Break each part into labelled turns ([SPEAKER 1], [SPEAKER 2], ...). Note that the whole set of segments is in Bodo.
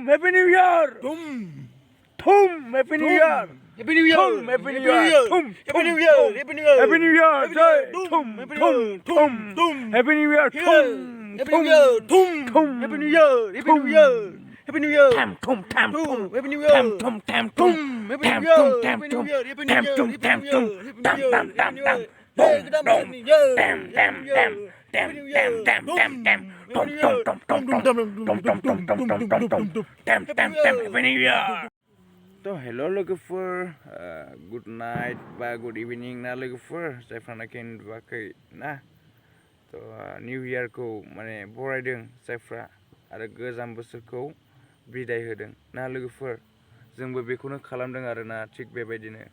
[SPEAKER 1] Happy New Year! Thum! Happy New Year!
[SPEAKER 2] Happy New Year!
[SPEAKER 1] Thum! Happy New Year! Thum!
[SPEAKER 2] Happy New Year! Happy New Year!
[SPEAKER 1] Happy New Year! Jai! Thum! Thum! Happy New Year! Thum!
[SPEAKER 2] Happy New Year!
[SPEAKER 1] Thum!
[SPEAKER 2] Happy New Year! Happy New Year! Happy New Year!
[SPEAKER 1] Tam! Thum! Tam! Thum!
[SPEAKER 2] Happy New Year!
[SPEAKER 1] Tam! Tam!
[SPEAKER 2] Happy
[SPEAKER 1] Tam!
[SPEAKER 2] New Year!
[SPEAKER 1] Thum!
[SPEAKER 2] Happy New Year! Happy New
[SPEAKER 1] Tam!
[SPEAKER 2] Year!
[SPEAKER 1] Thum!
[SPEAKER 2] Happy
[SPEAKER 1] Tam!
[SPEAKER 2] New
[SPEAKER 1] Thum!
[SPEAKER 2] Year! Happy
[SPEAKER 1] Tam!
[SPEAKER 2] New Year!
[SPEAKER 1] Tam!
[SPEAKER 2] Happy New
[SPEAKER 1] Tam!
[SPEAKER 2] Year!
[SPEAKER 1] Dum!
[SPEAKER 2] Hey, kedam
[SPEAKER 1] Dum!
[SPEAKER 2] New Year!
[SPEAKER 1] Tam! Tam! Tam! Tam!
[SPEAKER 2] Happy New Year!
[SPEAKER 1] Tam! Tam! Tam! Dum! Dum! Dum! Dum! Dum! Dum! Dum! Dum! Dum! Dum! Dum! Dum! Tam! Tam! Tam! Happy New Year! तो हेलो लोगोफोर गुड नाइट बा गुड इभिनिं ना लोगोफोर जायफ्रानाखि उन्दुवाखै ना तो निउ इयारखौ माने बरायदों जायफ्रा आरो गोजाम बोसोरखौ बिदाय होदों ना लोगोफोर जोंबो बेखौनो खालामदों आरोना थिग बेबायदिनो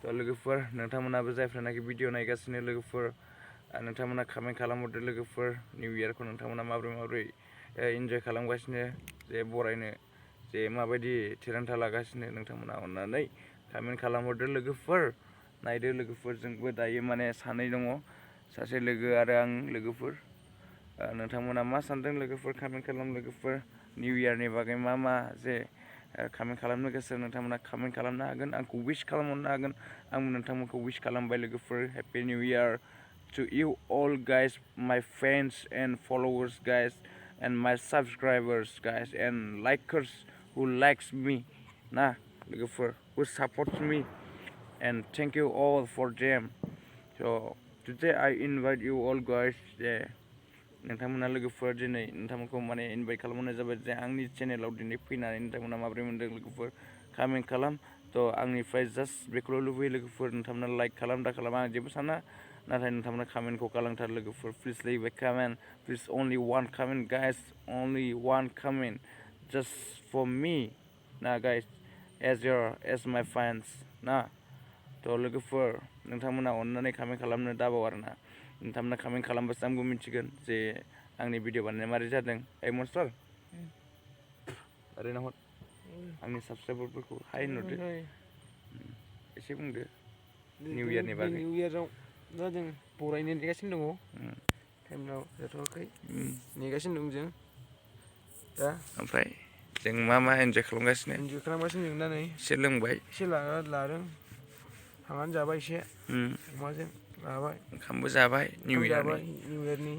[SPEAKER 1] तो लोगोफोर नोंथांमोनाबो जायफ्रानाखि भिडिअ नायगासिनो लोगोफोर नोंथांमोना कमेन्ट खालामहरदो लोगोफोर निउ इयारखौ नोंथांमोना माबोरै इन्जय खालामगासिनो जे बरायनो जे माबायदि थिरांथा लागासिनो नोंथांमोना अननानै कमेन्ट खालामहरदो लोगोफोर नायदो लोगोफोर जोंबो दायो माने सानै दङ सासे लोगो आरो आं लोगोफोर नोंथांमोना मा सानदों लोगोफोर कमेन्ट खालाम लोगोफोर निउ इयारनि बागै मा जे कमेन्ट खालामनो गोसो नोंथांमोना कमेन्ट खालामनो हागोन आंखौ विश खालामहरनो हागोन आंबो नोंथांमोनखौ विश खालामबाय लोगोफोर happy new year to you all guys, my fans and followers guys, and my subscribers guys, and likers who likes me, nah, look who supports me, and thank you all for them. So today I invite you all guys. नोंथांमोना लोगोफोर दिनै नोंथांमोनखौ माने इनभाइट खालामनाय जाबाय जे आंनि चेनेलाव दिनै फैनानै नोंथांमोना माबोरै मोनदों लोगोफोर कमेन्ट खालाम तो आंनिफ्राय जास्ट बेखौल' लुबैयो लोगोफोर नोंथांमोना लाइक खालाम दा खालाम आं जेबो साना नाथाय नोंथांमोना कमेन्टखौ खालामथार लोगोफोर please live A comment please only one comment guys only one comment just for me ना guys as my fans ना तो लोगोफोर नोंथांमोना अननानै कमेन्ट खालामनो दाबाव आरोना नोंथांमोना कमेन्ट खालामबासो आंबो मिथिगोन जे आंनि भिडिअ बानायनाया मारै जादों ए मन्स्टार ओरैनो हर आंनि साबसक्राइबारफोरखौ हाय होनहरदो एसे बुंदो निउ इयारनि बागै
[SPEAKER 2] निउ इयाराव दा जों बरायनो नेगासिनो दङ टाइमआव जाथ'वाखै नेगासिनो दं जों दा
[SPEAKER 1] ओमफ्राय जों मा एन्जय खालामगासिनो
[SPEAKER 2] जों दा नै
[SPEAKER 1] एसे लोंबाय
[SPEAKER 2] एसे लादों हांनानै जाबाय एसे अमाजों लाबाय
[SPEAKER 1] ओंखामबो जाबाय निउ
[SPEAKER 2] इयारनि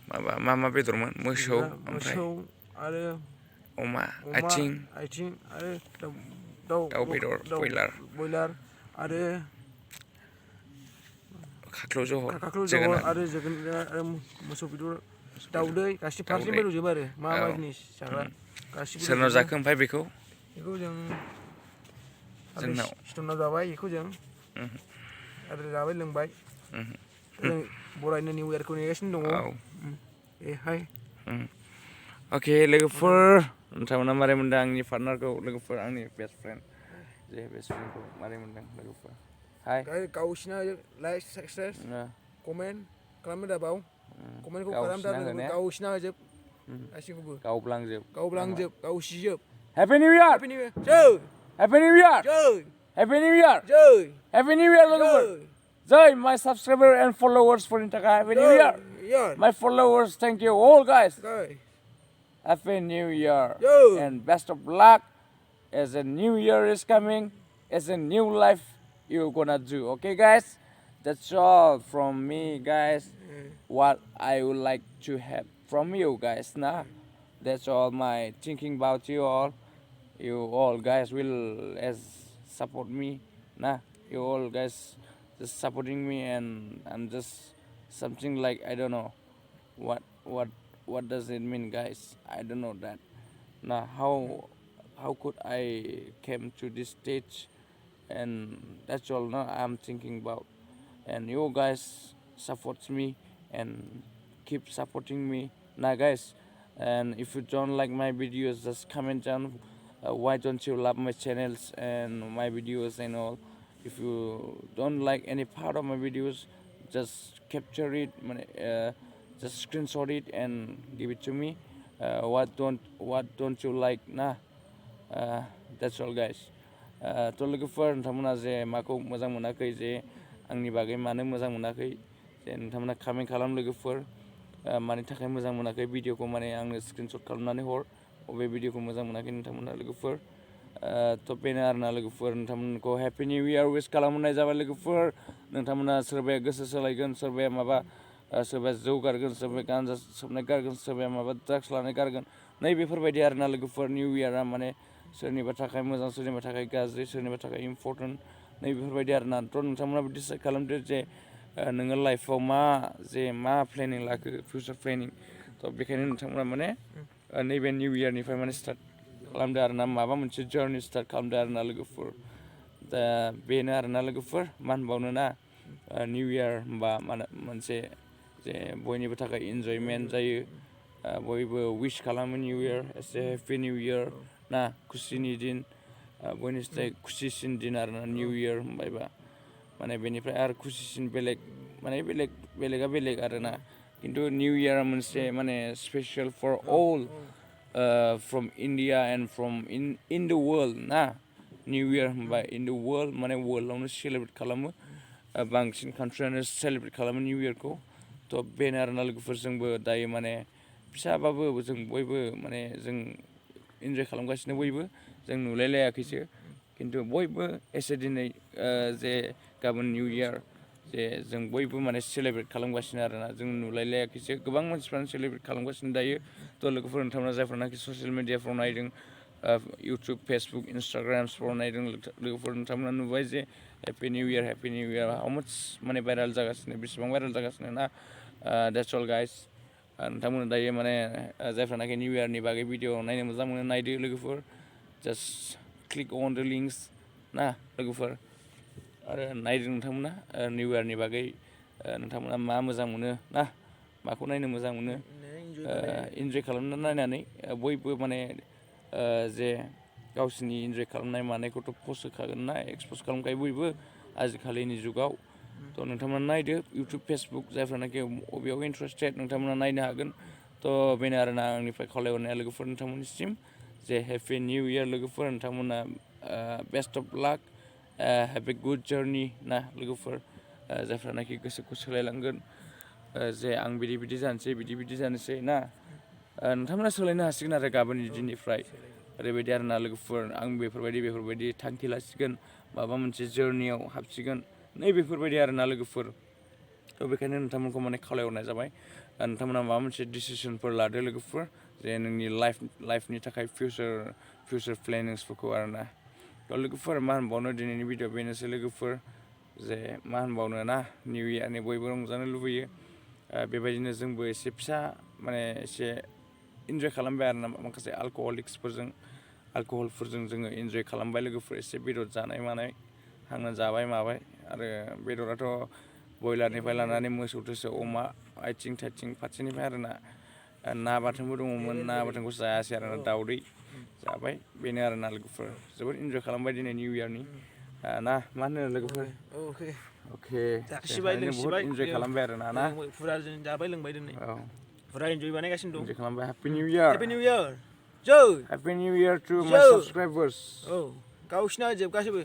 [SPEAKER 1] माबा मा बेदरमोन मोसौ
[SPEAKER 2] आरो
[SPEAKER 1] अमा आथिं
[SPEAKER 2] आरो
[SPEAKER 1] दाउ बेदर
[SPEAKER 2] बयलार आरो
[SPEAKER 1] खाख्लौ जहल
[SPEAKER 2] आरो जोगोनार आरो मोसौ बेदर दाउदै गासिबो फारसेनिफ्राय दंजोबो आरो मा जिनिस जाग्रा गासिबो
[SPEAKER 1] सोरनाव जाखो ओमफ्राय बेखौ
[SPEAKER 2] जों सिथनाव जाबाय बेखौ जों आरो जाबाय लोंबाय जों बरायनो निउ इयारखौ नेगासिनो दङ हाय
[SPEAKER 1] अके लोगोफोर नोंथांमोना मारै मोनदों आंनि पार्टनारखौ लोगोफोर आंनि बेस्ट फ्रेन्डखौ मारै मोनदों लोगोफोर हाय
[SPEAKER 2] गावसिना लाइक साक्सेस कमेन्ट खालामनो दाबाव कमेन्टखौ खालामथार गावसिना होजोब गासिखौबो गावब्लांजोब गावसिजोब
[SPEAKER 1] happy new year happy new year happy new year happy new year लोगोफोर जय माय साबस्क्राइबार एन्ड फलोवार्सफोरनि थाखाय happy new year my followers thank you all guys Happy New Year and best of luck as a new year is coming, as a new life you're gonna do. Okay, guys, that's all from me, guys. What I would like to have from you guys. Nah, that's all my thinking about you all. You all guys will support me. Nah, you all guys just supporting me, and I'm just something like I don't know what does it mean, guys? I don't know that. Now how could I came to this stage, and that's all now I'm thinking about. And you guys supports me and keep supporting me now, guys. And if you don't like my videos, just comment down why don't you love my channels and my videos and all. If you don't like any part of my videos, just capture it, just screenshot it and give it to me. What don't you like? Nah, that's all, guys. To लोगोफोर नोंथांमोना जे माखौ मोजां मोनाखै जे आंनि बागै मानो मोजां मोनाखै जे नोंथांमोना कमेन्ट खालाम लोगोफोर मानि थाखाय मोजां मोनाखै भिडिअखौ माने आंनो स्क्रिनशट खालामनानै हर अबे भिडिअखौ मोजां मोनाखै नोंथांमोना लोगोफोर थ' बेनो आरोना लोगोफोर नोंथांमोनखौ हेपि निउ इयार विश खालामनाय जाबाय लोगोफोर नोंथांमोना सोरबाया गोसो सोलायगोन सोरबाया माबा सोरबाया जौ गारगोन सोरबाया गान्जा सोबनाय गारगोन सोरबाया माबा ड्राग्स लानाय गारगोन नै बेफोरबायदि आरोना लोगोफोर निउ इयारा माने सोरनिबा थाखाय मोजां सोरनिबा थाखाय गाज्रि सोरनिबा थाखाय इम्परटेन्ट नै बेफोरबायदि आरोना थ' नोंथांमोनाबो डिसाइड खालामदो जे नोङो लाइफआव मा प्लेनिं लाखो फिउचार प्लेनिं थ' बेखायनो नोंथांमोना माने नैबे निउ इयारनिफ्राय माने स्टार्ट खालामदो आरोना माबा मोनसे जार्नि स्टार्ट खालामदो आरोना लोगोफोर दा बेनो आरोना लोगोफोर मा होनबावनो ना निउ इयार होनबा मोनसे जे बयनिबो थाखाय इन्जयमेन्ट जायो बयबो विश खालामो निउ इयार एसे हेपि निउ इयार ना खुसिनि दिन बयनिफ्राय खुसिसिन दिन आरोना निउ इयार होनबायबा माने बेनिफ्राय आरो खुसिसिन माने बेलेगा बेलेग आरोना खिन्थु निउ इयारा मोनसे माने special for all from India and from in the world ना निउ इयार होनबा इन द वर्ल्ड माने वर्ल्डआवनो सेलेब्रेट खालामो बांसिन कान्ट्रियानो सेलेब्रेट खालामो निउ इयारखौ थ' बेनो आरोना लोगोफोर जोंबो दायो माने फिसाबाबो जों बयबो माने जों इन्जय खालामगासिनो बयबो जों नुलायलायाखैसो खिन्थु बयबो एसे दिनै जे गाबोन निउ इयार जे जों बयबो माने सेलेब्रेट खालामगासिनो आरोना जों नुलायलायाखैसो गोबां मानसिफ्रानो सेलेब्रेट खालामगासिनो दायो थ' लोगोफोर नोंथांमोना जायफोरनाखि ससियेल मिडियाफ्राव नायदों इउटुब फेसबुक इन्सटाग्रामसफ्राव नायदों लोगोफोर नोंथांमोना नुबाय जे हेपि निउ इयार हाउ माच माने भाइरेल जागासिनो बेसेबां भाइरेल जागासिनो ना द्याट्स अल गाइस नोंथांमोना दायो माने जायफ्रानाखि निउ इयारनि बागै भिडिअ नायनो मोजां मोनो नायदो लोगोफोर just click on the links ना लोगोफोर आरो नायदो नोंथांमोना निउ इयारनि बागै नोंथांमोना मा मोजां मोनो ना माखौ नायनो मोजां मोनो इन्जय खालामना नायनानै बयबो माने जे गावसिनि इन्जय खालामनाय मानायखौथ' पस्ट होखागोन ना एक्सप'ज खालामखायो बयबो आजिखालिनि जुगाव थ' नोंथांमोना नायदो इउटुब फेसबुक जायफ्रानाखि बबेयाव इन्टारेस्टेड नोंथांमोना नायनो हागोन थ' बेनो आरोना आंनिफ्राय खावलायहरनाया लोगोफोर नोंथांमोननिसिम जे हेपि निउ इयार लोगोफोर नोंथांमोना best of luck have a good journey ना लोगोफोर जायफ्रानाखि गोसोखौ सोलायलांगोन जे आं बिदि जानोसै जानोसै ना नोंथांमोना सोलायनो हासिगोन आरो गाबोननि दिननिफ्राय ओरैबायदि आरोना लोगोफोर आं बेफोरबायदि थांखि लासिगोन माबा मोनसे जार्नियाव हाबसिगोन नै बेफोरबायदि आरोना लोगोफोर थ' बेखायनो नोंथांमोनखौ माने खावलायहरनाय जाबाय नोंथांमोना माबा मोनसे डिसिसनफोर लादो लोगोफोर जे नोंनि लाइफनि थाखाय फिउचार प्लेनिंसफोरखौ आरोना थ' लोगोफोर मा होनबावनो दिनैनि भिडिअ बेनोसै लोगोफोर जे मा होनबावनो ना निउ इयारनि बयबो रंजानो लुबैयो बेबायदिनो जोंबो एसे फिसा माने एसे इन्जय खालामबाय आरोना माखासे अल्क'हलफोरजों जोङो इन्जय खालामबाय लोगोफोर एसे बेदर जानाय मानाय हांना जाबाय माबाय आरो बेदराथ' बयलारनिफ्राय लानानै मोसौ थोसौ अमा आथिं फारसेनिफ्राय आरोना ना बाथोनबो दङमोन ना बाथोनखौ जायासै आरोना दाउदै जाबाय बेनो आरोना लोगोफोर जोबोद इन्जय खालामबाय दिनै निउ इयारनि ना मा होनो लोगोफोर अके बहुद इन्जय खालामबाय आरोना ना
[SPEAKER 2] फुरा जाबाय लोंबाय दिनै फुरा इन्जय बानायगासिनो दं
[SPEAKER 1] इन्जय खालामबाय happy new year happy new year to my subscribers
[SPEAKER 2] गावसिना जोब गासैबो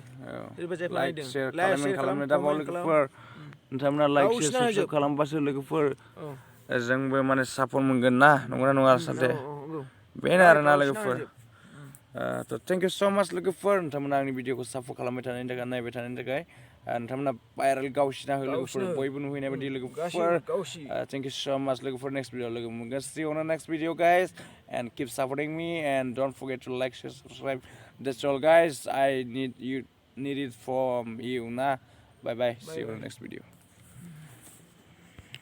[SPEAKER 1] लाइक शेयार खालामनो दाबाव लोगोफोर नोंथांमोना लाइक शेयार साबस्क्राइब खालामबासो लोगोफोर जोंबो माने सापर्ट मोनगोन ना नंगौना नङा साथे बेनो आरोना लोगोफोर थ' थेंक इउ स' माच लोगोफोर नोंथांमोना आंनि भिडिअखौ सापर्ट खालामबाय थानायनि थाखाय नायबाय थानायनि थाखाय नोंथांमोना भाइरेल गावसिना हो लोगोफोर बयबो नुहैनाय बायदि लोगोफोर थेंक इउ स' माच लोगोफोर नेक्स्ट भिडिअ लोगो मोनगोन see you on the next video guys and keep supporting me and don't forget to like share subscribe that's all guys I need it from you nah bye bye see you on the next video